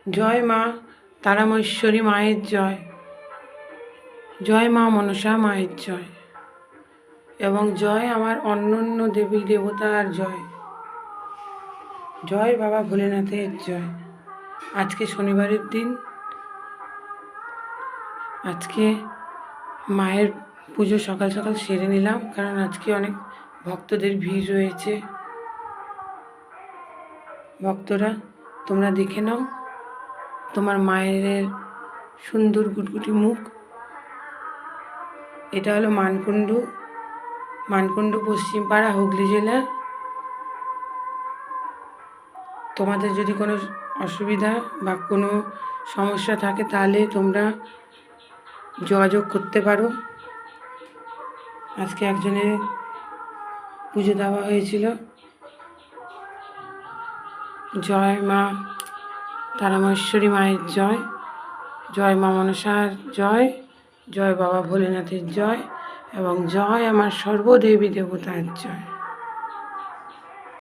জয় মা তারামশ্বরী মায়ের জয়, জয় মা মনসা মায়ের জয়, এবং জয় আমার অন্যান্য দেবী দেবতার জয়, জয় বাবা ভোলেনাথের জয়। আজকে শনিবারের দিন, আজকে মায়ের পুজো সকাল সকাল সেরে নিলাম, কারণ আজকে অনেক ভক্তদের ভিড় রয়েছে। ভক্তরা তোমরা দেখে নাও তোমার মায়ের সুন্দর গুটগুটি মুখ। এটা হলো মানকুণ্ডু পশ্চিমপাড়া, হুগলি জেলা। তোমাদের যদি কোনো অসুবিধা বা কোনো সমস্যা থাকে তাহলে তোমরা যোগাযোগ করতে পারো। আজকে একজনের পুজো দেওয়া হয়েছিল। জয় মা তারামশ্বরী মায়ের জয়, জয় মা মনসার জয়, জয় বাবা ভোলেনাথের জয়, এবং জয় আমার সর্বদেবী দেবতার জয়।